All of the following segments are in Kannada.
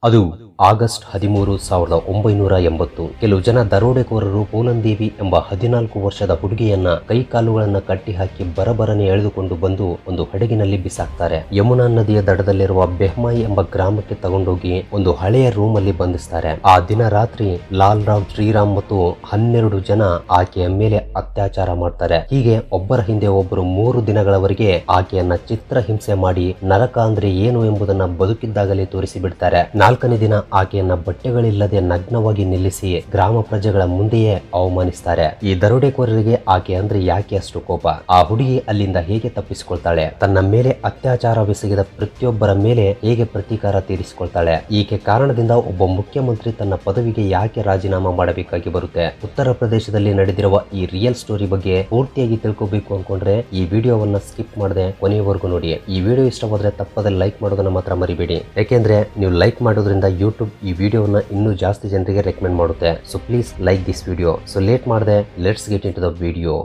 ಅದು ಆಗಸ್ಟ್ 13, 1980. ಕೆಲವು ಜನ ದರೋಡೆಕೋರರು ಪೂಲಂದೇವಿ ಎಂಬ 14 ವರ್ಷದ ಹುಡುಗಿಯನ್ನ ಕೈಕಾಲುಗಳನ್ನ ಕಟ್ಟಿ ಹಾಕಿ ಬರಬರನೆ ಎಳೆದುಕೊಂಡು ಬಂದು ಒಂದು ಹಡಗಿನಲ್ಲಿ ಬಿಸಾಕ್ತಾರೆ. ಯಮುನಾ ನದಿಯ ದಡದಲ್ಲಿರುವ ಬೆಹ್ಮಾಯಿ ಎಂಬ ಗ್ರಾಮಕ್ಕೆ ತಗೊಂಡೋಗಿ ಒಂದು ಹಳೆಯ ರೂಮ್ ಅಲ್ಲಿ ಬಂಧಿಸ್ತಾರೆ. ಆ ದಿನ ರಾತ್ರಿ ಲಾಲ್ ರಾವ್, ಶ್ರೀರಾಮ್ ಮತ್ತು 12 ಜನ ಆಕೆಯ ಮೇಲೆ ಅತ್ಯಾಚಾರ ಮಾಡ್ತಾರೆ. ಹೀಗೆ ಒಬ್ಬರ ಹಿಂದೆ ಒಬ್ಬರು 3 ದಿನಗಳವರೆಗೆ ಆಕೆಯನ್ನ ಚಿತ್ರಹಿಂಸೆ ಮಾಡಿ ನರಕ ಅಂದ್ರೆ ಏನು ಎಂಬುದನ್ನ ಬದುಕಿದ್ದಾಗಲೇ ತೋರಿಸಿ ಬಿಡ್ತಾರೆ. 4ನೇ ದಿನ ಆಕೆಯನ್ನ ಬಟ್ಟೆಗಳಿಲ್ಲದೆ ನಗ್ನವಾಗಿ ನಿಲ್ಲಿಸಿ ಗ್ರಾಮ ಪ್ರಜೆಗಳ ಮುಂದೆಯೇ ಅವಮಾನಿಸ್ತಾರೆ. ಈ ದರೋಡೆಕೋರರಿಗೆ ಆಕೆ ಅಂದ್ರೆ ಯಾಕೆ ಅಷ್ಟು ಕೋಪ? ಆ ಹುಡುಗಿ ಅಲ್ಲಿಂದ ಹೇಗೆ ತಪ್ಪಿಸಿಕೊಳ್ತಾಳೆ? ತನ್ನ ಮೇಲೆ ಅತ್ಯಾಚಾರವೆಸಗಿದ ಪ್ರತಿಯೊಬ್ಬರ ಮೇಲೆ ಹೇಗೆ ಪ್ರತೀಕಾರ ತೀರಿಸಿಕೊಳ್ತಾಳೆ? ಈಕೆ ಕಾರಣದಿಂದ ಒಬ್ಬ ಮುಖ್ಯಮಂತ್ರಿ ತನ್ನ ಪದವಿಗೆ ಯಾಕೆ ರಾಜೀನಾಮಾ ಮಾಡಬೇಕಾಗಿ ಬರುತ್ತೆ? ಉತ್ತರ ಪ್ರದೇಶದಲ್ಲಿ ನಡೆದಿರುವ ಈ ರಿಯಲ್ ಸ್ಟೋರಿ ಬಗ್ಗೆ ಪೂರ್ತಿಯಾಗಿ ತಿಳ್ಕೋಬೇಕು ಅನ್ಕೊಂಡ್ರೆ ಈ ವಿಡಿಯೋವನ್ನ ಸ್ಕಿಪ್ ಮಾಡದೆ ಕೊನೆಯವರೆಗೂ ನೋಡಿ. ಈ ವಿಡಿಯೋ ಇಷ್ಟವಾದ್ರೆ ತಪ್ಪದೆ ಲೈಕ್ ಮಾಡೋದನ್ನ ಮಾತ್ರ ಮರಿಬೇಡಿ. ಯಾಕೆಂದ್ರೆ ನೀವು ಲೈಕ್ ಮಾಡೋದ್ರಿಂದ ಯೂಟ್ಯೂಬ್ ಈ ವಿಡಿಯೋವನ್ನ ಇನ್ನೂ ಜಾಸ್ತಿ ಜನರಿಗೆ ರೆಕಮೆಂಡ್ ಮಾಡುತ್ತೆ. So please like this video. So late ಮಾಡದೆ let's get into the video.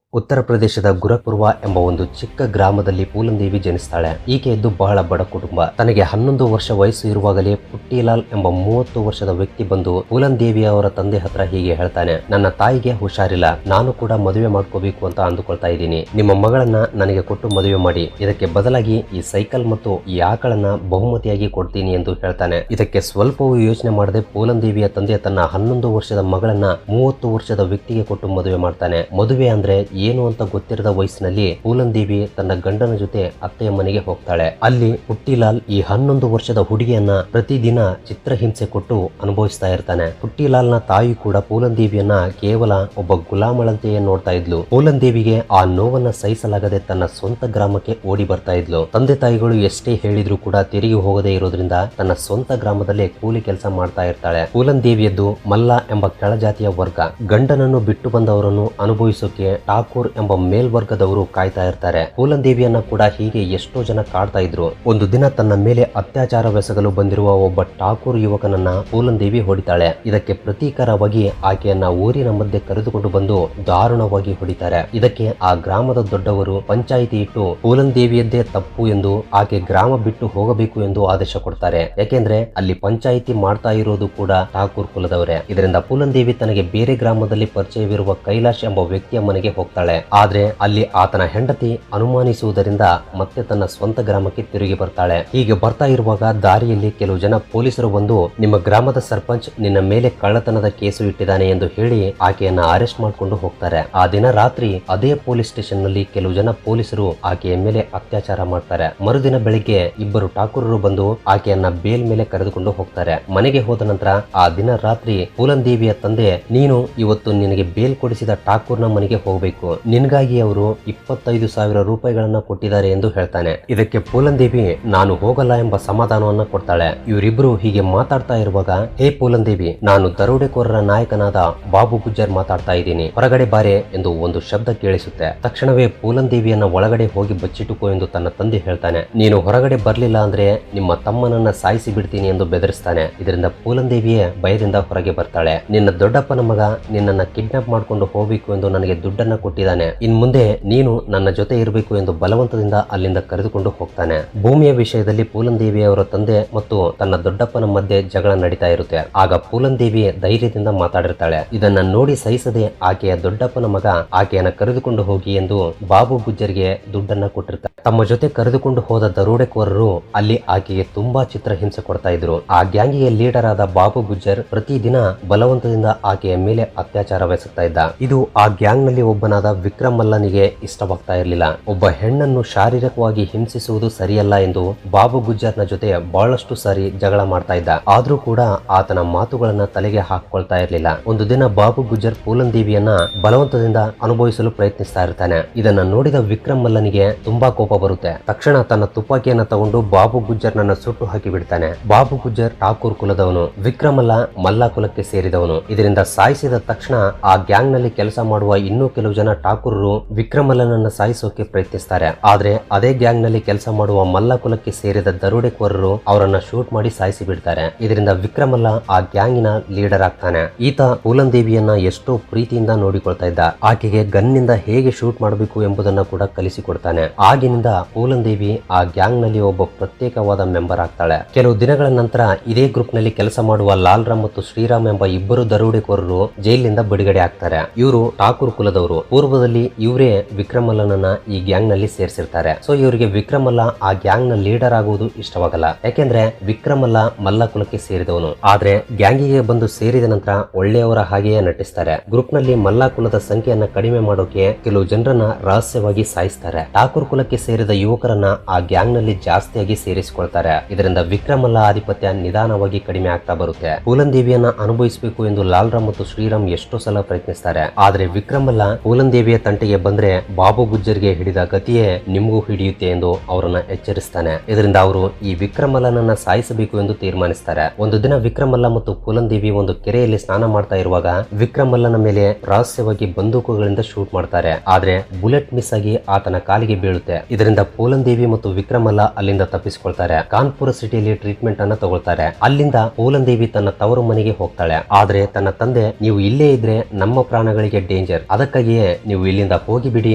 ಉತ್ತರ ಪ್ರದೇಶದ ಗುರಪುರ್ವ ಎಂಬ ಒಂದು ಚಿಕ್ಕ ಗ್ರಾಮದಲ್ಲಿ ಪೂಲಂದೇವಿ ಜನಿಸ್ತಾಳೆ. ಈಕೆಯದ್ದು ಬಹಳ ಬಡ ಕುಟುಂಬ. ತನಗೆ 11 ವರ್ಷ ವಯಸ್ಸು ಇರುವಾಗಲೇ ಪುಟ್ಟಿಲಾಲ್ ಎಂಬ 30 ವರ್ಷದ ವ್ಯಕ್ತಿ ಬಂದು ಪೂಲಂದೇವಿ ಅವರ ತಂದೆ ಹತ್ರ ಹೀಗೆ ಹೇಳ್ತಾನೆ, ನನ್ನ ತಾಯಿಗೆ ಹುಷಾರಿಲ್ಲ, ನಾನು ಕೂಡ ಮದುವೆ ಮಾಡ್ಕೋಬೇಕು ಅಂತ ಅಂದುಕೊಳ್ತಾ ಇದ್ದೀನಿ. ನಿಮ್ಮ ಮಗಳನ್ನ ನನಗೆ ಕೊಟ್ಟು ಮದುವೆ ಮಾಡಿ, ಇದಕ್ಕೆ ಬದಲಾಗಿ ಈ ಸೈಕಲ್ ಮತ್ತು ಈ ಆಕಳನ್ನ ಬಹುಮತಿಯಾಗಿ ಕೊಡ್ತೀನಿ ಎಂದು ಹೇಳ್ತಾನೆ. ಇದಕ್ಕೆ ಸ್ವಲ್ಪವೂ ಯೋಚನೆ ಮಾಡದೆ ಪೂಲಂದೇವಿಯ ತಂದೆ ತನ್ನ 11 ವರ್ಷದ ಮಗಳನ್ನ 30 ವರ್ಷದ ವ್ಯಕ್ತಿಗೆ ಕೊಟ್ಟು ಮದುವೆ ಮಾಡ್ತಾನೆ. ಮದುವೆ ಅಂದ್ರೆ ಏನು ಅಂತ ಗೊತ್ತಿರದ ವಯಸ್ಸಿನಲ್ಲಿ ಪೂಲಂದೇವಿ ತನ್ನ ಗಂಡನ ಜೊತೆ ಅತ್ತೆಯ ಮನೆಗೆ ಹೋಗ್ತಾಳೆ. ಅಲ್ಲಿ ಪುಟ್ಟಿಲಾಲ್ ಈ 11 ವರ್ಷದ ಹುಡುಗಿಯನ್ನ ಪ್ರತಿದಿನ ಚಿತ್ರಹಿಂಸೆ ಕೊಟ್ಟು ಅನುಭವಿಸ್ತಾ ಇರ್ತಾನೆ. ಪುಟ್ಟಿಲಾಲ್ನ ತಾಯಿ ಕೂಡ ಪೂಲಂದೇವಿಯನ್ನ ಕೇವಲ ಒಬ್ಬ ಗುಲಾಮಳಂತೆಯೇ ನೋಡ್ತಾ ಇದ್ಲು. ಪೂಲಂದೇವಿಗೆ ಆ ನೋವನ್ನ ಸಹಿಸಲಾಗದೆ ತನ್ನ ಸ್ವಂತ ಗ್ರಾಮಕ್ಕೆ ಓಡಿ ಬರ್ತಾ ಇದ್ಲು. ತಂದೆ ತಾಯಿಗಳು ಎಷ್ಟೇ ಹೇಳಿದ್ರು ಕೂಡ ತಿರುಗಿ ಹೋಗದೇ ಇರೋದ್ರಿಂದ ತನ್ನ ಸ್ವಂತ ಗ್ರಾಮದಲ್ಲೇ ಕೂಲಿ ಕೆಲಸ ಮಾಡ್ತಾ ಇರ್ತಾಳೆ. ಪೂಲಂದೇವಿಯದ್ದು ಮಲ್ಲ ಎಂಬ ಕೆಳಜಾತಿಯ ವರ್ಗ. ಗಂಡನನ್ನು ಬಿಟ್ಟು ಬಂದವರನ್ನು ಅನುಭವಿಸೋಕೆ ಠಾಕೂರ್ ಎಂಬ ಮೇಲ್ವರ್ಗದವರು ಕಾಯ್ತಾ ಇರ್ತಾರೆ. ಪೂಲಂದೇವಿಯನ್ನ ಕೂಡ ಹೀಗೆ ಎಷ್ಟೋ ಜನ ಕಾಡ್ತಾ ಇದ್ರು. ಒಂದು ದಿನ ತನ್ನ ಮೇಲೆ ಅತ್ಯಾಚಾರವೆಸಗಲು ಬಂದಿರುವ ಒಬ್ಬ ಠಾಕೂರ್ ಯುವಕನನ್ನ ಪೂಲಂದೇವಿ ಹೊಡಿತಾಳೆ. ಇದಕ್ಕೆ ಪ್ರತೀಕಾರವಾಗಿ ಆಕೆಯನ್ನ ಊರಿನ ಮಧ್ಯೆ ಕರೆದುಕೊಂಡು ಬಂದು ದಾರುಣವಾಗಿ ಹೊಡಿತಾರೆ. ಇದಕ್ಕೆ ಆ ಗ್ರಾಮದ ದೊಡ್ಡವರು ಪಂಚಾಯಿತಿ ಇಟ್ಟು ಪೂಲಂದೇವಿಯದ್ದೇ ತಪ್ಪು ಎಂದು ಆಕೆ ಗ್ರಾಮ ಬಿಟ್ಟು ಹೋಗಬೇಕು ಎಂದು ಆದೇಶ ಕೊಡ್ತಾರೆ. ಯಾಕೆಂದ್ರೆ ಅಲ್ಲಿ ಪಂಚಾಯಿತಿ ಮಾಡ್ತಾ ಇರೋದು ಕೂಡ ಠಾಕೂರ್ ಕುಲದವರೇ. ಇದರಿಂದ ಪೂಲಂದೇವಿ ತನಗೆ ಬೇರೆ ಗ್ರಾಮದಲ್ಲಿ ಪರಿಚಯವಿರುವ ಕೈಲಾಶ್ ಎಂಬ ವ್ಯಕ್ತಿಯ ಮನೆಗೆ ಹೋಗ್ತಾಳೆ. ಆದ್ರೆ ಅಲ್ಲಿ ಆತನ ಹೆಂಡತಿ ಅನುಮಾನಿಸುವುದರಿಂದ ಮತ್ತೆ ತನ್ನ ಸ್ವಂತ ಗ್ರಾಮಕ್ಕೆ ತಿರುಗಿ ಬರ್ತಾಳೆ. ಹೀಗೆ ಬರ್ತಾ ಇರುವಾಗ ದಾರಿಯಲ್ಲಿ ಕೆಲವು ಜನ ಪೊಲೀಸರು ಬಂದು ನಿಮ್ಮ ಗ್ರಾಮದ ಸರ್ಪಂಚ್ ನಿನ್ನ ಮೇಲೆ ಕಳ್ಳತನದ ಕೇಸು ಇಟ್ಟಿದ್ದಾನೆ ಎಂದು ಹೇಳಿ ಆಕೆಯನ್ನ ಅರೆಸ್ಟ್ ಮಾಡಿಕೊಂಡು ಹೋಗ್ತಾರೆ. ಆ ದಿನ ರಾತ್ರಿ ಅದೇ ಪೊಲೀಸ್ ಸ್ಟೇಷನ್ ನಲ್ಲಿ ಕೆಲವು ಜನ ಪೊಲೀಸರು ಆಕೆಯ ಮೇಲೆ ಅತ್ಯಾಚಾರ ಮಾಡ್ತಾರೆ. ಮರುದಿನ ಬೆಳಿಗ್ಗೆ ಇಬ್ಬರು ಠಾಕೂರರು ಬಂದು ಆಕೆಯನ್ನ ಬೇಲ್ ಮೇಲೆ ಕರೆದುಕೊಂಡು ಹೋಗ್ತಾರೆ. ಮನೆಗೆ ಹೋದ ನಂತರ ಆ ದಿನ ರಾತ್ರಿ ಪೂಲಂದೇವಿಯ ತಂದೆ, ನೀನು ಇವತ್ತು ನಿನಗೆ ಬೇಲ್ ಕೊಡಿಸಿದ ಠಾಕೂರ್ನ ಮನೆಗೆ ಹೋಗಬೇಕು, ನಿನ್ಗಾಗಿ ಅವರು 25,000 ರೂಪಾಯಿಗಳನ್ನ ಕೊಟ್ಟಿದ್ದಾರೆ ಎಂದು ಹೇಳ್ತಾನೆ. ಇದಕ್ಕೆ ಪೂಲಂದೇವಿ ನಾನು ಹೋಗಲ್ಲ ಎಂಬ ಸಮಾಧಾನವನ್ನ ಕೊಡ್ತಾಳೆ. ಇವರಿಬ್ರು ಹೀಗೆ ಮಾತಾಡ್ತಾ ಇರುವಾಗ, ಹೇ ಪೂಲಂದೇವಿ, ನಾನು ದರೋಡೆಕೋರರ ನಾಯಕನಾದ ಬಾಬು ಗುಜ್ಜರ್ ಮಾತಾಡ್ತಾ ಇದ್ದೀನಿ, ಹೊರಗಡೆ ಬಾರೆ ಎಂದು ಒಂದು ಶಬ್ದ ಕೇಳಿಸುತ್ತೆ. ತಕ್ಷಣವೇ ಪೂಲಂದೇವಿಯನ್ನ ಒಳಗಡೆ ಹೋಗಿ ಬಚ್ಚಿಟ್ಟುಕೋ ಎಂದು ತನ್ನ ತಂದೆ ಹೇಳ್ತಾನೆ. ನೀನು ಹೊರಗಡೆ ಬರ್ಲಿಲ್ಲ ಅಂದ್ರೆ ನಿಮ್ಮ ತಮ್ಮನನ್ನ ಸಾಯಿಸಿ ಬಿಡ್ತೀನಿ ಎಂದು ಬೆದರಿಸ್ತಾನೆ. ಇದರಿಂದ ಪೂಲಂದೇವಿಯೇ ಭಯದಿಂದ ಹೊರಗೆ ಬರ್ತಾಳೆ. ನಿನ್ನ ದೊಡ್ಡಪ್ಪನ ಮಗ ನಿನ್ನನ್ನ ಕಿಡ್ನಾಪ್ ಮಾಡ್ಕೊಂಡು ಹೋಗ್ಬೇಕು ಎಂದು ನನಗೆ ದುಡ್ಡನ್ನ ಕೊಟ್ಟಿದ್ದಾನೆ, ಇನ್ ಮುಂದೆ ನೀನು ನನ್ನ ಜೊತೆ ಇರಬೇಕು ಎಂದು ಬಲವಂತದಿಂದ ಅಲ್ಲಿಂದ ಕರೆದುಕೊಂಡು ಹೋಗ್ತಾನೆ. ಭೂಮಿಯ ವಿಷಯದಲ್ಲಿ ಪೂಲಂದೇವಿ ಅವರ ತಂದೆ ಮತ್ತು ತನ್ನ ದೊಡ್ಡಪ್ಪನ ಮಧ್ಯೆ ಜಗಳ ನಡೀತಾ ಇರುತ್ತೆ. ಆಗ ಪೂಲಂದೇವಿ ಧೈರ್ಯದಿಂದ ಮಾತಾಡಿರ್ತಾಳೆ. ಇದನ್ನ ನೋಡಿ ಸಹಿಸದೆ ಆಕೆಯ ದೊಡ್ಡಪ್ಪನ ಮಗ ಆಕೆಯನ್ನ ಕರೆದುಕೊಂಡು ಹೋಗಿ ಎಂದು ಬಾಬು ಗುಜ್ಜರ್ಗೆ ದುಡ್ಡನ್ನ ಕೊಟ್ಟಿರ್ತಾರೆ. ತಮ್ಮ ಜೊತೆ ಕರೆದುಕೊಂಡು ಹೋದ ದರೋಡೆಕೋರರು ಅಲ್ಲಿ ಆಕೆಗೆ ತುಂಬಾ ಚಿತ್ರಹಿಂಸೆ ಕೊಡ್ತಾ ಇದ್ರು. ಆ ಗ್ಯಾಂಗಿಗೆ ಲೀಡರ್ ಆದ ಬಾಬು ಗುಜ್ಜರ್ ಪ್ರತಿದಿನ ಬಲವಂತದಿಂದ ಆಕೆಯ ಮೇಲೆ ಅತ್ಯಾಚಾರವೆಸಗ್ತಾ ಇದ್ದ. ಇದು ಆ ಗ್ಯಾಂಗ್ ನಲ್ಲಿ ಒಬ್ಬನಾದ ವಿಕ್ರಮ್ ಮಲ್ಲನಿಗೆ ಇಷ್ಟವಾಗ್ತಾ ಇರಲಿಲ್ಲ. ಒಬ್ಬ ಹೆಣ್ಣನ್ನು ಶಾರೀರಿಕವಾಗಿ ಹಿಂಸಿಸುವುದು ಸರಿಯಲ್ಲ ಎಂದು ಬಾಬು ಗುಜ್ಜರ್ನ ಜೊತೆ ಬಹಳಷ್ಟು ಸಾರಿ ಜಗಳ ಮಾಡ್ತಾ ಇದ್ದ. ಆದ್ರೂ ಕೂಡ ಆತನ ಮಾತುಗಳನ್ನ ತಲೆಗೆ ಹಾಕೊಳ್ತಾ ಇರಲಿಲ್ಲ. ಒಂದು ದಿನ ಬಾಬು ಗುಜ್ಜರ್ ಪೂಲಂದೇವಿಯನ್ನ ಬಲವಂತದಿಂದ ಅನುಭವಿಸಲು ಪ್ರಯತ್ನಿಸ್ತಾ ಇರ್ತಾನೆ. ಇದನ್ನ ನೋಡಿದ ವಿಕ್ರಮ್ ಮಲ್ಲನಿಗೆ ತುಂಬಾ ಕೋಪ ಬರುತ್ತೆ. ತಕ್ಷಣ ತನ್ನ ತುಪಾಕಿಯನ್ನ ತಗೊಂಡು ಬಾಬು ಗುಜ್ಜರ್ನನ್ನ ಸುಟ್ಟು ಹಾಕಿ ಬಿಡ್ತಾನೆ. ಬಾಬು ಗುಜ್ಜರ್ ಠಾಕೂರ್ ಕುಲದವನು, ವಿಕ್ರಮಲ್ಲ ಮಲ್ಲ ಕುಲಕ್ಕೆ ಸೇರಿದವನು. ಇದರಿಂದ ಸಾಯಿಸಿದ ತಕ್ಷಣ ಆ ಗ್ಯಾಂಗ್ ನಲ್ಲಿ ಕೆಲಸ ಮಾಡುವ ಇನ್ನೂ ಕೆಲವು ಜನ ಠಾಕೂರರು ವಿಕ್ರಮಲ್ಲನನ್ನ ಸಾಯಿಸೋಕೆ ಪ್ರಯತ್ನಿಸ್ತಾರೆ. ಆದ್ರೆ ಅದೇ ಗ್ಯಾಂಗ್ ನಲ್ಲಿ ಕೆಲಸ ಮಾಡುವ ಮಲ್ಲ ಕುಲಕ್ಕೆ ಸೇರಿದ ದರೋಡೆಕೋರರು ಅವರನ್ನ ಶೂಟ್ ಮಾಡಿ ಸಾಯಿಸಿ ಬಿಡ್ತಾರೆ. ಇದರಿಂದ ವಿಕ್ರಮಲ್ಲ ಆ ಗ್ಯಾಂಗಿನ ಲೀಡರ್ ಆಗ್ತಾನೆ. ಈತ ಪೂಲನ್ ದೇವಿಯನ್ನ ಎಷ್ಟೋ ಪ್ರೀತಿಯಿಂದ ನೋಡಿಕೊಳ್ತಾ ಇದ್ದ. ಆಕೆಗೆ ಗನ್ ನಿಂದ ಹೇಗೆ ಶೂಟ್ ಮಾಡಬೇಕು ಎಂಬುದನ್ನ ಕೂಡ ಕಲಿಸಿಕೊಡ್ತಾನೆ. ಆಗಿನಿಂದ ಪೂಲನ್ ದೇವಿ ಆ ಗ್ಯಾಂಗ್ ನಲ್ಲಿ ಒಬ್ಬ ಪ್ರತ್ಯೇಕವಾದ ಮೆಂಬರ್ ಆಗ್ತಾಳೆ. ಕೆಲವು ದಿನಗಳ ನಂತರ ಇದೇ ಗ್ರೂಪ್ ನಲ್ಲಿ ಕೆಲಸ ಮಾಡುವ ಲಾಲ್ ರಾಮ್ ಮತ್ತು ಶ್ರೀರಾಮ್ ಎಂಬ ಇಬ್ಬರು ದರೋಡೆಕೋರರು ಜೈಲಿನಿಂದ ಬಿಡುಗಡೆ ಆಗ್ತಾರೆ. ಇವರು ಠಾಕೂರ್ ಕುಲದವರು. ಪೂರ್ವದಲ್ಲಿ ಇವರೇ ವಿಕ್ರಮಲ್ಲನನ್ನ ಈ ಗ್ಯಾಂಗ್ ನಲ್ಲಿ ಸೇರಿಸಿರ್ತಾರೆ. ಸೊ ಇವರಿಗೆ ವಿಕ್ರಮಲ್ಲ ಆ ಗ್ಯಾಂಗ್ ನ ಲೀಡರ್ ಆಗುವುದು ಇಷ್ಟವಾಗಲ್ಲ. ಯಾಕೆಂದ್ರೆ ವಿಕ್ರಮಲ್ಲ ಮಲ್ಲ ಕುಲಕ್ಕೆ ಸೇರಿದವನು. ಆದ್ರೆ ಗ್ಯಾಂಗಿಗೆ ಬಂದು ಸೇರಿದ ನಂತರ ಒಳ್ಳೆಯವರ ಹಾಗೆಯೇ ನಟಿಸ್ತಾರೆ. ಗ್ರೂಪ್ ನಲ್ಲಿ ಮಲ್ಲ ಕುಲದ ಸಂಖ್ಯೆಯನ್ನ ಕಡಿಮೆ ಮಾಡೋಕೆ ಕೆಲವು ಜನರನ್ನ ರಹಸ್ಯವಾಗಿ ಸಾಯಿಸ್ತಾರೆ. ಠಾಕೂರ್ ಕುಲಕ್ಕೆ ಸೇರಿದ ಯುವಕರನ್ನ ಆ ಗ್ಯಾಂಗ್ ನಲ್ಲಿ ಜಾಸ್ತಿಯಾಗಿ ಸೇರಿಸಿಕೊಳ್ತಾರೆ. ಇದರಿಂದ ವಿಕ್ರಮಲ್ಲ ಆಧಿಪತ್ಯ ನಿಧಾನವಾಗಿ ಕಡಿಮೆ ಆಗ್ತಾ ಬರುತ್ತೆ. ಪೂಲನ್ ದೇವಿಯನ್ನ ಅನುಭವಿಸಬೇಕು ಎಂದು ಲಾಲ್ ರಾಮ್ ಮತ್ತು ಶ್ರೀರಾಮ್ ಎಷ್ಟೋ ಸಲ ಪ್ರಯತ್ನಿಸ್ತಾರೆ. ಆದ್ರೆ ವಿಕ್ರಮಲ್ಲ ಪೂಲನ್ ದೇವಿಯ ತಂಟೆಗೆ ಬಂದ್ರೆ ಬಾಬು ಗುಜ್ಜರ್ಗೆ ಹಿಡಿದ ಗತಿಯೇ ನಿಮಗೂ ಹಿಡಿಯುತ್ತೆ ಎಂದು ಅವರನ್ನ ಎಚ್ಚರಿಸ್ತಾನೆ. ಇದರಿಂದ ಅವರು ಈ ವಿಕ್ರಮಲ್ಲನನ್ನ ಸಾಯಿಸಬೇಕು ಎಂದು ತೀರ್ಮಾನಿಸ್ತಾರೆ. ಒಂದು ದಿನ ವಿಕ್ರಮಲ್ಲ ಮತ್ತು ಪೂಲನ್ ದೇವಿ ಒಂದು ಕೆರೆಯಲ್ಲಿ ಸ್ನಾನ ಮಾಡ್ತಾ ಇರುವಾಗ ವಿಕ್ರಮಲ್ಲನ ಮೇಲೆ ರಹಸ್ಯವಾಗಿ ಬಂದೂಕುಗಳಿಂದ ಶೂಟ್ ಮಾಡ್ತಾರೆ. ಆದ್ರೆ ಬುಲೆಟ್ ಮಿಸ್ ಆಗಿ ಆತನ ಕಾಲಿಗೆ ಬೀಳುತ್ತೆ. ಇದರಿಂದ ಪೂಲನ್ ದೇವಿ ಮತ್ತು ವಿಕ್ರಮಲ್ಲ ಅಲ್ಲಿಂದ ತಪ್ಪಿಸಿಕೊಳ್ತಾರೆ. ಕಾನ್ಪುರ ಸಿಟಿಯಲ್ಲಿ ಟ್ರೀಟ್ಮೆಂಟ್ ಅನ್ನ ತಗೊಳ್ತಾರೆ. ಅಲ್ಲಿಂದ ಪೂಲನ್ ದೇವಿ ತನ್ನ ತವರು ಮನೆಗೆ ಹೋಗ್ತಾಳೆ. ಆದ್ರೆ ತನ್ನ ತಂದೆ, ನೀವು ಇಲ್ಲೇ ಇದ್ರೆ ನಮ್ಮ ಪ್ರಾಣಗಳಿಗೆ ಡೇಂಜರ್, ಅದಕ್ಕಾಗಿಯೇ ನೀವು ಇಲ್ಲಿಂದ ಹೋಗಿಬಿಡಿ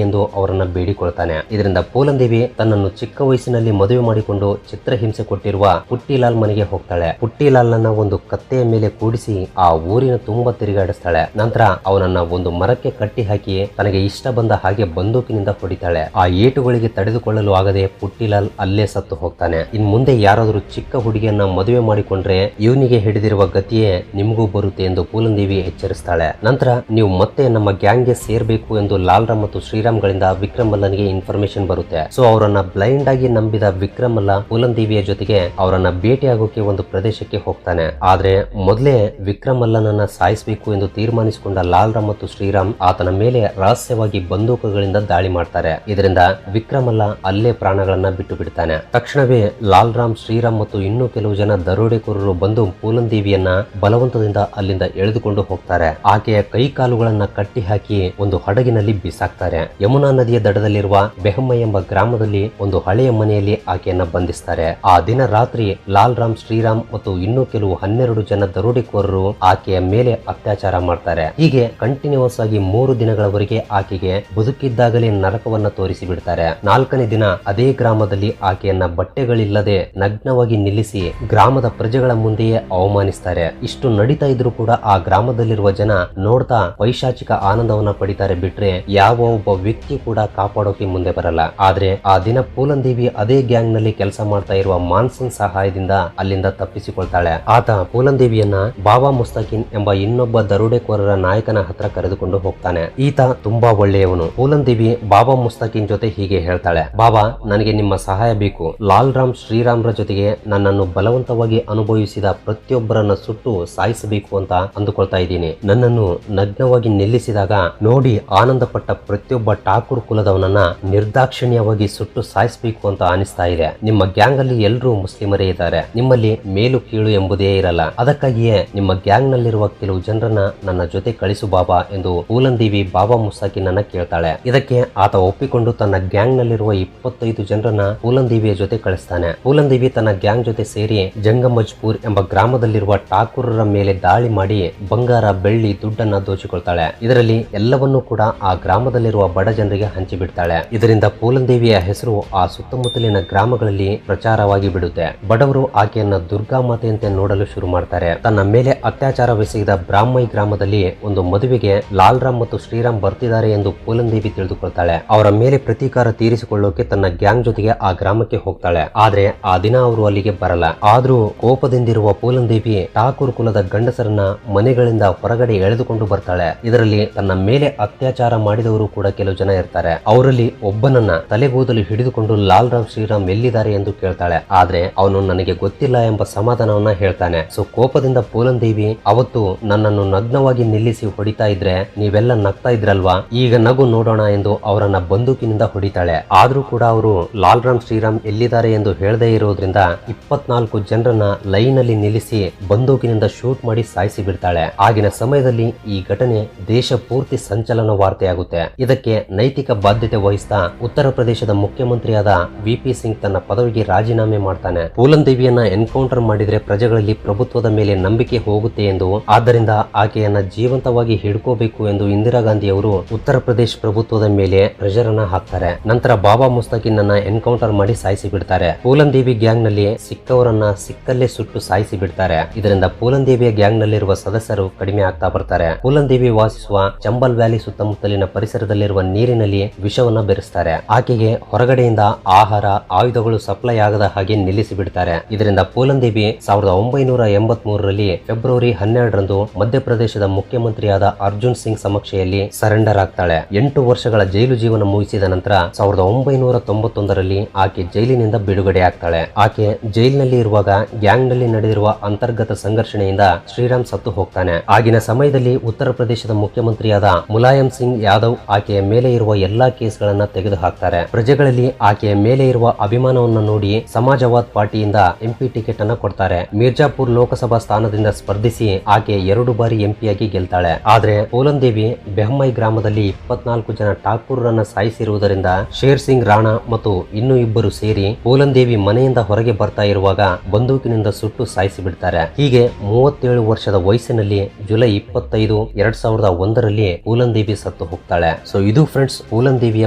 ಎಂದು ಅವರನ್ನ ಬೇಡಿಕೊಳ್ತಾನೆ. ಇದರಿಂದ ಪೂಲನ್ ದೇವಿ ತನ್ನನ್ನು ಚಿಕ್ಕ ವಯಸ್ಸಿನಲ್ಲಿ ಮದುವೆ ಮಾಡಿಕೊಂಡು ಚಿತ್ರಹಿಂಸೆ ಕೊಟ್ಟಿರುವ ಪುಟ್ಟಿಲಾಲ್ ಮನೆಗೆ ಹೋಗ್ತಾಳೆ. ಪುಟ್ಟಿಲಾಲ್ನ ಒಂದು ಕತ್ತೆಯ ಮೇಲೆ ಕೂಡಿಸಿ ಆ ಊರಿನ ತುಂಬಾ ತಿರುಗಾಡಿಸ್ತಾಳೆ. ನಂತರ ಅವನನ್ನ ಒಂದು ಮರಕ್ಕೆ ಕಟ್ಟಿ ಹಾಕಿ ತನಗೆ ಇಷ್ಟ ಬಂದ ಹಾಗೆ ಬಂದೂಕಿನಿಂದ ಹೊಡಿತಾಳೆ. ಆ ಏಟುಗಳಿಗೆ ತಡೆದುಕೊಳ್ಳಲು ಆಗದೆ ಪುಟ್ಟಿಲಾಲ್ ಅಲ್ಲೇ ಸತ್ತು ಹೋಗ್ತಾನೆ. ಇನ್ ಮುಂದೆ ಯಾರಾದರೂ ಚಿಕ್ಕ ಹುಡುಗಿಯನ್ನ ಮದುವೆ ಮಾಡಿಕೊಂಡ್ರೆ ಇವನಿಗೆ ಹಿಡಿದಿರುವ ಗತಿಯೇ ನಿಮಗೂ ಬರುತ್ತೆ ಎಂದು ಪೂಲನ್ ದೇವಿ ಎಚ್ಚರಿಸ್ತಾಳೆ. ನಂತರ ನೀವು ಮತ್ತೆ ನಮ್ಮ ಗ್ಯಾಂಗ್ ಗೆ ಸೇರ್ಬೇಕು ಎಂದು ಲಾಲ್ ರಾಮ್ ಮತ್ತು ಶ್ರೀರಾಮ್ ಗಳಿಂದ ವಿಕ್ರಮಲ್ಲನಿಗೆ ಇನ್ಫಾರ್ಮೇಶನ್ ಬರುತ್ತೆ. ಸೊ ಅವರನ್ನ ಬ್ಲೈಂಡ್ ಆಗಿ ನಂಬಿದ ವಿಕ್ರಮಲ್ಲ ಪೂಲನ್ ದೇವಿಯ ಜೊತೆಗೆ ಅವರನ್ನ ಭೇಟಿಯಾಗೋಕೆ ಒಂದು ಪ್ರದೇಶಕ್ಕೆ ಹೋಗ್ತಾನೆ. ಆದ್ರೆ ಮೊದಲೇ ವಿಕ್ರಮಲ್ಲನನ್ನ ಸಾಯಿಸಬೇಕು ಎಂದು ತೀರ್ಮಾನಿಸಿಕೊಂಡ ಲಾಲ್ ರಾಮ್ ಮತ್ತು ಶ್ರೀರಾಮ್ ಆತನ ಮೇಲೆ ರಹಸ್ಯವಾಗಿ ಬಂದೂಕುಗಳಿಂದ ದಾಳಿ ಮಾಡ್ತಾರೆ. ಇದರಿಂದ ವಿಕ್ರಮಲ್ಲ ಅಲ್ಲೇ ಪ್ರಾಣಗಳನ್ನ ಬಿಟ್ಟು ಬಿಡ್ತಾನೆ. ತಕ್ಷಣವೇ ಲಾಲ್ ರಾಮ್, ಶ್ರೀರಾಮ್ ಮತ್ತು ಇನ್ನೂ ಕೆಲವು ಜನ ದರೋಡೆಕೋರರು ಬಂದು ಪೂಲನ್ ದೇವಿಯನ್ನ ಬಲವಂತದಿಂದ ಅಲ್ಲಿಂದ ಎಳೆದುಕೊಂಡು ಹೋಗ್ತಾರೆ. ಆಕೆಯ ಕೈ ಕಾಲುಗಳನ್ನ ಕಟ್ಟಿ ಹಾಕಿ ಒಂದು ಹಡಗಿನಲ್ಲಿ ಬಿಸಾಕ್ತಾರೆ. ಯಮುನಾ ನದಿಯ ದಡದಲ್ಲಿರುವ ಬೆಹಮ್ಮ ಎಂಬ ಗ್ರಾಮದಲ್ಲಿ ಒಂದು ಹಳೆಯ ಮನೆಯಲ್ಲಿ ಆಕೆಯನ್ನ ಬಂಧಿಸ್ತಾರೆ. ಆ ದಿನ ರಾತ್ರಿ ಲಾಲ್ ರಾಮ್, ಶ್ರೀರಾಮ್ ಮತ್ತು ಇನ್ನೂ ಕೆಲವು 12 ಜನ ದರೋಡೆಕೋರರು ಆಕೆಯ ಮೇಲೆ ಅತ್ಯಾಚಾರ ಮಾಡ್ತಾರೆ. ಹೀಗೆ ಕಂಟಿನ್ಯೂಸ್ ಆಗಿ 3 ದಿನಗಳವರೆಗೆ ಆಕೆಗೆ ಬದುಕಿದ್ದಾಗಲೇ ನರಕವನ್ನ ತೋರಿಸಿ ಬಿಡ್ತಾರೆ. 4ನೇ ದಿನ ಅದೇ ಗ್ರಾಮದಲ್ಲಿ ಆಕೆಯನ್ನ ಬಟ್ಟೆಗಳಿಲ್ಲದೆ ನಗ್ನವಾಗಿ ನಿಲ್ಲಿಸಿ ಗ್ರಾಮದ ಪ್ರಜೆಗಳ ಮುಂದೆಯೇ ಅವಮಾನಿಸ್ತಾರೆ. ಇಷ್ಟು ನಡೀತಾ ಇದ್ರು ಕೂಡ ಆ ಗ್ರಾಮದಲ್ಲಿರುವ ಜನ ನೋಡ್ತಾ ಪೈಶಾಚಿಕ ಆನಂದವನ್ನ ಪಡಿತಾರೆ ಬಿಟ್ರೆ ಯಾವ ಒಬ್ಬ ವ್ಯಕ್ತಿ ಕೂಡ ಕಾಪಾಡೋಕೆ ಮುಂದೆ ಬರಲ್ಲ. ಆದ್ರೆ ಆ ದಿನ ಪೂಲನ್ ದೇವಿ ಅದೇ ಗ್ಯಾಂಗ್ ನಲ್ಲಿ ಕೆಲಸ ಮಾಡ್ತಾ ಇರುವ ಮಾನ್ಸನ್ ಸಹಾಯದಿಂದ ಅಲ್ಲಿಂದ ತಪ್ಪಿಸಿಕೊಳ್ತಾಳೆ. ಆತ ಪೂಲನ್ ದೇವಿಯನ್ನ ಬಾಬಾ ಮುಸ್ತಾಕಿನ್ ಎಂಬ ಇನ್ನೊಬ್ಬ ದರೋಡೆಕೋರರ ನಾಯಕನ ಹತ್ರ ಕರೆದುಕೊಂಡು ಹೋಗ್ತಾನೆ. ಈತ ತುಂಬಾ ಒಳ್ಳೆಯವನು. ಪೂಲನ್ ದೇವಿ ಬಾಬಾ ಮುಸ್ತಾಕಿನ್ ಜೊತೆ ಹೀಗೆ ಹೇಳ್ತಾಳೆ, ಬಾಬಾ, ನನಗೆ ನಿಮ್ಮ ಸಹಾಯ ಬೇಕು. ಲಾಲ್ ರಾಮ್, ಶ್ರೀರಾಮ್ರ ಜೊತೆಗೆ ನನ್ನನ್ನು ಬಲವಂತವಾಗಿ ಅನುಭವಿಸಿದ ಪ್ರತಿಯೊಬ್ಬರನ್ನ ಸುಟ್ಟು ಸಾಯಿಸಬೇಕು ಅಂತ ಅಂದುಕೊಳ್ತಾ ಇದ್ದೀನಿ. ನನ್ನನ್ನು ನಗ್ನವಾಗಿ ನಿಲ್ಲಿಸಿದಾಗ ನೋಡಿ ಆನಂದ ಪಟ್ಟ ಪ್ರತಿಯೊಬ್ಬ ಠಾಕೂರ್ ಕುಲದವನನ್ನ ನಿರ್ದಾಕ್ಷಿಣ್ಯವಾಗಿ ಸುಟ್ಟು ಸಾಯಿಸಬೇಕು ಅಂತ ಅನಿಸ್ತಾ ಇದೆ. ನಿಮ್ಮ ಗ್ಯಾಂಗ್ ಅಲ್ಲಿ ಎಲ್ಲರೂ ಮುಸ್ಲಿಮರೇ ಇದ್ದಾರೆ. ನಿಮ್ಮಲ್ಲಿ ಮೇಲು ಕೀಳು ಎಂಬುದೇ ಇರಲ್ಲ. ಅದಕ್ಕಾಗಿಯೇ ನಿಮ್ಮ ಗ್ಯಾಂಗ್ ನಲ್ಲಿರುವ ಕೆಲವು ಜನರನ್ನ ನನ್ನ ಜೊತೆ ಕಳಿಸು ಬಾಬಾ ಎಂದು ಪೂಲನ್ ದೇವಿ ಬಾಬಾ ಮುಸ್ತಾಕಿನ್ ಕೇಳ್ತಾಳೆ. ಇದಕ್ಕೆ ಆತ ಒಪ್ಪಿಕೊಂಡು ತನ್ನ ಗ್ಯಾಂಗ್ ನಲ್ಲಿರುವ 25 ಜನರನ್ನ ಪೂಲನ್ ದೇವಿಯ ಜೊತೆ ಕಳಿಸ್ತಾನೆ. ಪೂಲನ್ ದೇವಿ ತನ್ನ ಗ್ಯಾಂಗ್ ಜೊತೆ ಸೇರಿ ಜಂಗಮಜ್ಪುರ್ ಎಂಬ ಗ್ರಾಮದಲ್ಲಿರುವ ಠಾಕೂರರ ಮೇಲೆ ದಾಳಿ ಮಾಡಿ ಬಂಗಾರ, ಬೆಳ್ಳಿ, ದುಡ್ಡನ್ನ ದೋಚಿಕೊಳ್ತಾಳೆ. ಇದರಲ್ಲಿ ಎಲ್ಲವನ್ನೂ ಕೂಡ ಆ ಗ್ರಾಮದಲ್ಲಿರುವ ಬಡ ಜನರಿಗೆ ಹಂಚಿಬಿಡ್ತಾಳೆ. ಇದರಿಂದ ಪೂಲನ್ ದೇವಿಯ ಹೆಸರು ಆ ಸುತ್ತಮುತ್ತಲಿನ ಗ್ರಾಮಗಳಲ್ಲಿ ಪ್ರಚಾರವಾಗಿ ಬಿಡುತ್ತೆ. ಬಡವರು ಆಕೆಯನ್ನ ದುರ್ಗಾ ಮಾತೆಯಂತೆ ನೋಡಲು ಶುರು ಮಾಡ್ತಾರೆ. ತನ್ನ ಮೇಲೆ ಅತ್ಯಾಚಾರವೆಸಗಿದ ಬ್ರಾಹ್ಮೈ ಗ್ರಾಮದಲ್ಲಿ ಒಂದು ಮದುವೆಗೆ ಲಾಲ್ ರಾಮ್ ಮತ್ತು ಶ್ರೀರಾಮ್ ಬರ್ತಿದ್ದಾರೆ ಎಂದು ಪೂಲನ್ ದೇವಿ ತಿಳಿದುಕೊಳ್ತಾಳೆ. ಅವರ ಮೇಲೆ ಪ್ರತೀಕಾರ ತೀರಿಸಿಕೊಳ್ಳೋಕೆ ತನ್ನ ಗ್ಯಾಂಗ್ ಜೊತೆಗೆ ಆ ಗ್ರಾಮಕ್ಕೆ ಹೋಗ್ತಾಳೆ. ಆದ್ರೆ ಆ ದಿನ ಅವರು ಅಲ್ಲಿಗೆ ಬರಲ್ಲ. ಆದ್ರೂ ಕೋಪದಿಂದಿರುವ ಪೂಲನ್ ದೇವಿ ಠಾಕೂರ್ ಕುಲದ ಗಂಡಸರನ್ನ ಮನೆಗಳಿಂದ ಹೊರಗಡೆ ಎಳೆದುಕೊಂಡು ಬರ್ತಾಳೆ. ಇದರಲ್ಲಿ ತನ್ನ ಮೇಲೆ ಅತ್ಯಾಚಾರ ಮಾಡಿದವರು ಕೂಡ ಕೆಲವು ಜನ ಇರ್ತಾರೆ. ಅವರಲ್ಲಿ ಒಬ್ಬನನ್ನ ತಲೆಗೂದಲು ಹಿಡಿದುಕೊಂಡು ಲಾಲ್ ರಾಮ್, ಶ್ರೀರಾಮ್ ಎಲ್ಲಿದ್ದಾರೆ ಎಂದು ಕೇಳ್ತಾಳೆ. ಆದ್ರೆ ಅವನು ನನಗೆ ಗೊತ್ತಿಲ್ಲ ಎಂಬ ಸಮಾಧಾನವನ್ನ ಹೇಳ್ತಾನೆ. ಸೊ ಕೋಪದಿಂದ ಪೂಲನ್ ದೇವಿ, ಅವತ್ತು ನನ್ನನ್ನು ನಗ್ನವಾಗಿ ನಿಲ್ಲಿಸಿ ಹೊಡಿತಾ ಇದ್ರೆ ನೀವೆಲ್ಲ ನಗ್ತಾ ಇದ್ರಲ್ವಾ, ಈಗ ನಗು ನೋಡೋಣ ಎಂದು ಅವರನ್ನ ಬಂದೂಕಿನಿಂದ ಹೊಡಿತಾಳೆ. ಆದ್ರೂ ಕೂಡ ಅವರು ಲಾಲ್ ರಾಮ್, ಶ್ರೀರಾಮ್ ಎಲ್ಲಿದ್ದಾರೆ ಎಂದು ಹೇಳದೇ ಇರೋದ್ರಿಂದ 24 ಜನರನ್ನ ಲೈನ್ ಅಲ್ಲಿ ನಿಲ್ಲಿಸಿ ಬಂದೂಕಿನಿಂದ ಶೂಟ್ ಮಾಡಿ ಸಾಯಿಸಿ ಬಿಡ್ತಾಳೆ. ಆಗಿನ ಸಮಯದಲ್ಲಿ ಈ ಘಟನೆ ದೇಶ ಪೂರ್ತಿ ಸಂಚಲನವಾರ ವಾರ್ತೆಯಾಗುತ್ತೆ. ಇದಕ್ಕೆ ನೈತಿಕ ಬಾಧ್ಯತೆ ವಹಿಸ್ತಾ ಉತ್ತರ ಪ್ರದೇಶದ ಮುಖ್ಯಮಂತ್ರಿಯಾದ ವಿ.ಪಿ. ಸಿಂಗ್ ತನ್ನ ಪದವಿಗೆ ರಾಜೀನಾಮೆ ಮಾಡ್ತಾನೆ. ಪೂಲನ್ ದೇವಿಯನ್ನ ಎನ್ಕೌಂಟರ್ ಮಾಡಿದ್ರೆ ಪ್ರಜೆಗಳಲ್ಲಿ ಪ್ರಭುತ್ವದ ಮೇಲೆ ನಂಬಿಕೆ ಹೋಗುತ್ತೆ ಎಂದು, ಆದ್ದರಿಂದ ಆಕೆಯನ್ನ ಜೀವಂತವಾಗಿ ಹಿಡ್ಕೋಬೇಕು ಎಂದು ಇಂದಿರಾ ಗಾಂಧಿ ಅವರು ಉತ್ತರ ಪ್ರದೇಶ ಪ್ರಭುತ್ವದ ಮೇಲೆ ಪ್ರೆಷರ್ ಅನ್ನ ಹಾಕ್ತಾರೆ. ನಂತರ ಬಾಬಾ ಮುಸ್ತಾಕಿನ್ ಅನ್ನ ಎನ್ಕೌಂಟರ್ ಮಾಡಿ ಸಾಯಿಸಿ ಬಿಡ್ತಾರೆ. ಪೂಲನ್ ದೇವಿ ಗ್ಯಾಂಗ್ ನಲ್ಲಿ ಸಿಕ್ಕವರನ್ನ ಸಿಕ್ಕಲ್ಲೇ ಸುಟ್ಟು ಸಾಯಿಸಿ ಬಿಡ್ತಾರೆ. ಇದರಿಂದ ಪೂಲನ್ ದೇವಿಯ ಗ್ಯಾಂಗ್ ನಲ್ಲಿರುವ ಸದಸ್ಯರು ಕಡಿಮೆ ಆಗ್ತಾ ಬರ್ತಾರೆ. ಪೂಲನ್ ದೇವಿ ವಾಸಿಸುವ ಚಂಬಲ್ ವ್ಯಾಲಿ ಸುತ್ತಮುತ್ತಲಿನ ಪರಿಸರದಲ್ಲಿರುವ ನೀರಿನಲ್ಲಿ ವಿಷವನ್ನ ಬೆರೆಸ್ತಾರೆ. ಆಕೆಗೆ ಹೊರಗಡೆಯಿಂದ ಆಹಾರ, ಆಯುಧಗಳು ಸಪ್ಲೈ ಆಗದ ಹಾಗೆ ನಿಲ್ಲಿಸಿ ಬಿಡ್ತಾರೆ. ಇದರಿಂದ ಪೂಲನ್ ದೇವಿ 1983ರಲ್ಲಿ ಫೆಬ್ರವರಿ 12ರಂದು ಮಧ್ಯಪ್ರದೇಶದ ಮುಖ್ಯಮಂತ್ರಿಯಾದ ಅರ್ಜುನ್ ಸಿಂಗ್ ಸಮಕ್ಷೆಯಲ್ಲಿ ಸರೆಂಡರ್ ಆಗ್ತಾಳೆ. 8 ವರ್ಷಗಳ ಜೈಲು ಜೀವನ ಮುಗಿಸಿದ ನಂತರ 1991ರಲ್ಲಿ ಆಕೆ ಜೈಲಿನಿಂದ ಬಿಡುಗಡೆ ಆಗ್ತಾಳೆ. ಆಕೆ ಜೈಲಿನಲ್ಲಿ ಇರುವಾಗ ಗ್ಯಾಂಗ್ ನಲ್ಲಿ ನಡೆದಿರುವ ಅಂತರ್ಗತ ಸಂಘರ್ಷಣೆಯಿಂದ ಶ್ರೀರಾಮ್ ಸತ್ತು ಹೋಗ್ತಾನೆ. ಆಗಿನ ಸಮಯದಲ್ಲಿ ಉತ್ತರ ಪ್ರದೇಶದ ಮುಖ್ಯಮಂತ್ರಿಯಾದ ಮುಲಾಯಂ ಸಿಂಗ್ ಯಾದವ್ ಆಕೆಯ ಮೇಲೆ ಇರುವ ಎಲ್ಲಾ ಕೇಸ್ಗಳನ್ನ ತೆಗೆದು ಹಾಕ್ತಾರೆ. ಪ್ರಜೆಗಳಲ್ಲಿ ಆಕೆಯ ಮೇಲೆ ಇರುವ ಅಭಿಮಾನವನ್ನು ನೋಡಿ ಸಮಾಜವಾದ್ ಪಾರ್ಟಿಯಿಂದ ಎಂಪಿ ಟಿಕೆಟ್ ಅನ್ನ ಕೊಡ್ತಾರೆ. ಮಿರ್ಜಾಪುರ್ ಲೋಕಸಭಾ ಸ್ಥಾನದಿಂದ ಸ್ಪರ್ಧಿಸಿ ಆಕೆ 2 ಬಾರಿ ಎಂಪಿಯಾಗಿ ಗೆಲ್ತಾಳೆ. ಆದ್ರೆ ಪೂಲನ್ ದೇವಿ ಬೆಹಮೈ ಗ್ರಾಮದಲ್ಲಿ 24 ಜನ ಠಾಕೂರರನ್ನ ಸಾಯಿಸಿರುವುದರಿಂದ ಶೇರ್ ಸಿಂಗ್ ರಾಣಾ ಮತ್ತು ಇನ್ನೂ ಇಬ್ಬರು ಸೇರಿ ಪೂಲನ್ ದೇವಿ ಮನೆಯಿಂದ ಹೊರಗೆ ಬರ್ತಾ ಇರುವಾಗ ಬಂದೂಕಿನಿಂದ ಸುಟ್ಟು ಸಾಯಿಸಿ ಬಿಡ್ತಾರೆ. ಹೀಗೆ 37 ವರ್ಷದ ವಯಸ್ಸಿನಲ್ಲಿ ಜುಲೈ 25, 2001ರಲ್ಲಿ ಪೂಲನ್ ದೇವಿ ಸತ್ತು ಹೋಗ್ತಾಳೆ. ಸೊ ಇದು ಫ್ರೆಂಡ್ಸ್ ಪೂಲನ್ ದೇವಿಯ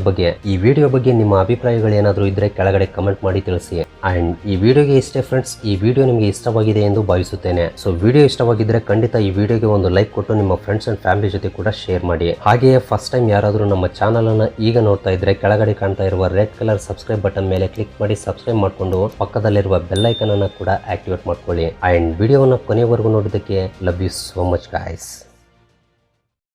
ಬಗ್ಗೆ. ಈ ವಿಡಿಯೋ ಬಗ್ಗೆ ನಿಮ್ಮ ಅಭಿಪ್ರಾಯಗಳು ಏನಾದರೂ ಇದ್ರೆ ಕೆಳಗಡೆ ಕಮೆಂಟ್ ಮಾಡಿ ತಿಳಿಸಿ. ಅಂಡ್ ಈ ವಿಡಿಯೋಗೆ ಇಷ್ಟೇ ಫ್ರೆಂಡ್ಸ್. ಈ ವಿಡಿಯೋ ನಿಮಗೆ ಇಷ್ಟವಾಗಿದೆ ಎಂದು ಭಾವಿಸುತ್ತೇನೆ. ಸೊ ವಿಡಿಯೋ ಇಷ್ಟವಾಗಿದ್ರೆ ಖಂಡಿತ ಈ ವಿಡಿಯೋಗೆ ಒಂದು ಲೈಕ್ ಕೊಟ್ಟು ನಿಮ್ಮ ಫ್ರೆಂಡ್ಸ್ ಅಂಡ್ ಫ್ಯಾಮಿಲಿ ಜೊತೆ ಕೂಡ ಶೇರ್ ಮಾಡಿ. ಹಾಗೆಯೇ ಫಸ್ಟ್ ಟೈಮ್ ಯಾರಾದರೂ ನಮ್ಮ ಚಾನಲ್ ಅನ್ನ ಈಗ ನೋಡ್ತಾ ಇದ್ರೆ ಕೆಳಗಡೆ ಕಾಣ್ತಾ ಇರುವ ರೆಡ್ ಕಲರ್ ಸಬ್ಸ್ಕ್ರೈಬ್ ಬಟನ್ ಮೇಲೆ ಕ್ಲಿಕ್ ಮಾಡಿ ಸಬ್ಸ್ಕ್ರೈಬ್ ಮಾಡಿಕೊಂಡು ಪಕ್ಕದಲ್ಲಿರುವ ಬೆಲ್ ಐಕನ್ ಅನ್ನು ಕೂಡ ಆಕ್ಟಿವೇಟ್ ಮಾಡ್ಕೊಳ್ಳಿ. ಅಂಡ್ ವಿಡಿಯೋವನ್ನು ಕೊನೆವರೆಗೂ ನೋಡಿದ್ದಕ್ಕೆ love you so much guys.